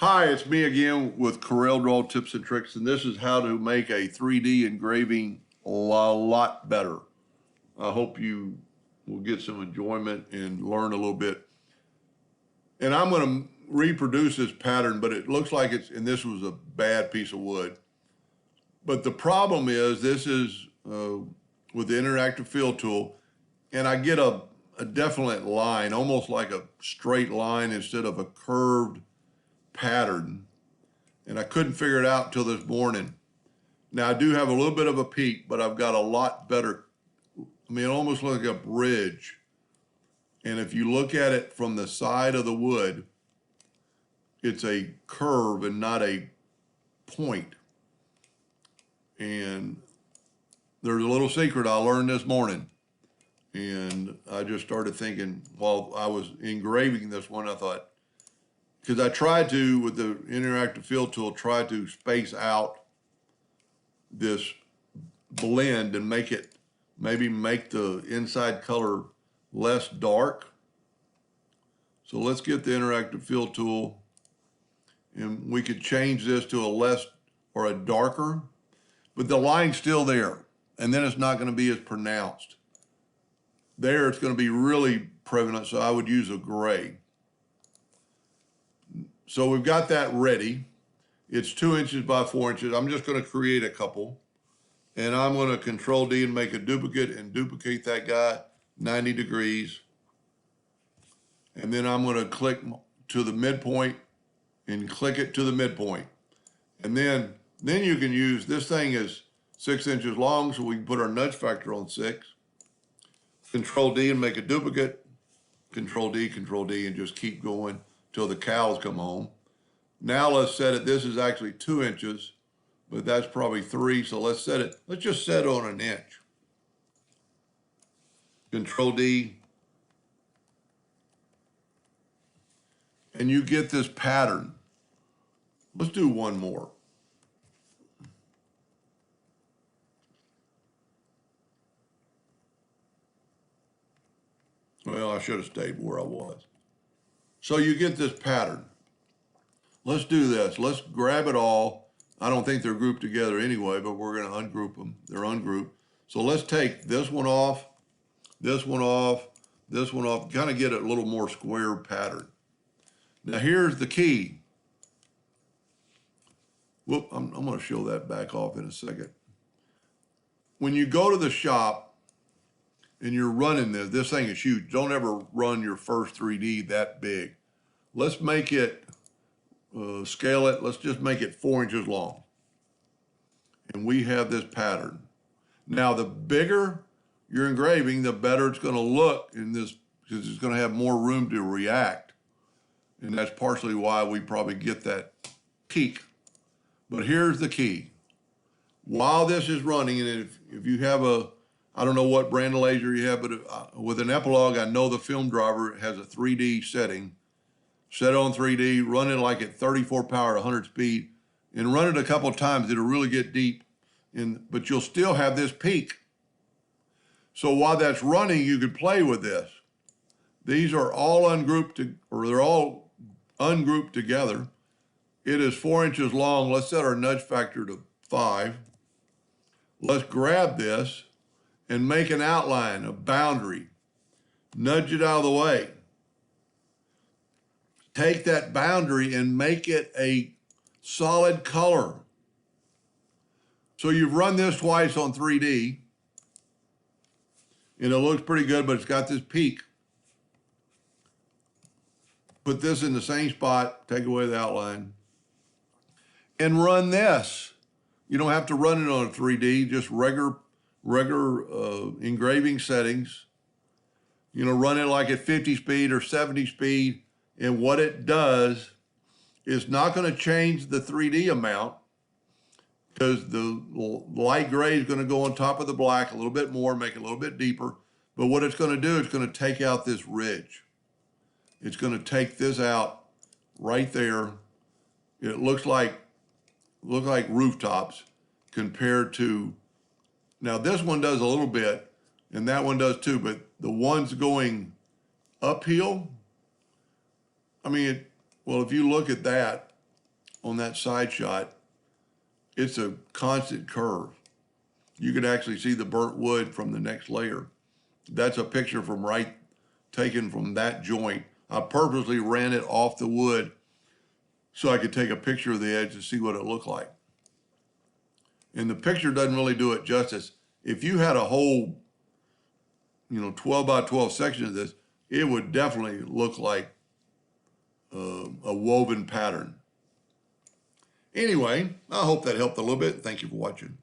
Hi, it's me again with Corel Draw Tips and Tricks, and this is how to make a 3D engraving a lot better. I hope you will get some enjoyment and learn a little bit. And I'm going to reproduce this pattern, but it looks like and this was a bad piece of wood. But the problem is this is with the interactive fill tool, and I get a definite line, almost like a straight line instead of a curved pattern. And I couldn't figure it out until this morning. Now I do have a little bit of a peak, but I've got a lot better. I mean, it almost looks like a bridge. And if you look at it from the side of the wood, it's a curve and not a point. And there's a little secret I learned this morning. And I just started thinking while I was engraving this one, I thought, because I tried to, with the interactive fill tool, try to space out this blend and maybe make the inside color less dark. So let's get the interactive fill tool, and we could change this to a less or a darker, but the line's still there, and then it's not going to be as pronounced. There, it's going to be really prevalent, so I would use a gray. So we've got that ready. It's 2 inches by 4 inches. I'm just going to create a couple. And I'm going to Control D and make a duplicate and duplicate that guy 90 degrees. And then I'm going to click to the midpoint and click it to the midpoint. And then you can use, this thing is 6 inches long, so we can put our nudge factor on 6. Control D and make a duplicate. Control D, and just keep going till the cows come home. Now let's set it, this is actually 2 inches, but that's probably 3, so let's just set it on an inch. Control D, and you get this pattern. Let's do one more. Well, I should have stayed where I was. So you get this pattern. Let's do this. Let's grab it all. I don't think they're grouped together anyway, but we're going to ungroup them. They're ungrouped. So let's take this one off, this one off, this one off, kind of get a little more square pattern. Now here's the key. Whoop, I'm going to show that back off in a second. When you go to the shop and you're running this thing is huge. Don't ever run your first 3D that big. Let's make it, scale it, let's just make it 4 inches long. And we have this pattern. Now the bigger you're engraving, the better it's gonna look in this, because it's gonna have more room to react. And that's partially why we probably get that peak. But here's the key. While this is running, and if you have I don't know what brand of laser you have, but with an Epilogue, I know the film driver has a 3D setting. Set it on 3D, run it like at 34 power, 100 speed, and run it a couple of times. It'll really get deep, but you'll still have this peak. So while that's running, you could play with this. These are all ungrouped, they're all ungrouped together. It is 4 inches long. Let's set our nudge factor to 5. Let's grab this and make an outline, a boundary. Nudge it out of the way. Take that boundary and make it a solid color. So you've run this twice on 3D, and it looks pretty good, but it's got this peak. Put this in the same spot, take away the outline, and run this. You don't have to run it on 3D, just regular engraving settings. You know, run it like at 50 speed or 70 speed. And what it does is not going to change the 3D amount, because the light gray is going to go on top of the black a little bit more, make it a little bit deeper. But what it's going to do is going to take out this ridge. It's going to take this out right there. It looks like rooftops compared to, now this one does a little bit and that one does too, but the ones going uphill, I mean, well, if you look at that, on that side shot, it's a constant curve. You can actually see the burnt wood from the next layer. That's a picture from taken from that joint. I purposely ran it off the wood so I could take a picture of the edge to see what it looked like. And the picture doesn't really do it justice. If you had a whole, 12 by 12 section of this, it would definitely look like a woven pattern. Anyway, I hope that helped a little bit. Thank you for watching.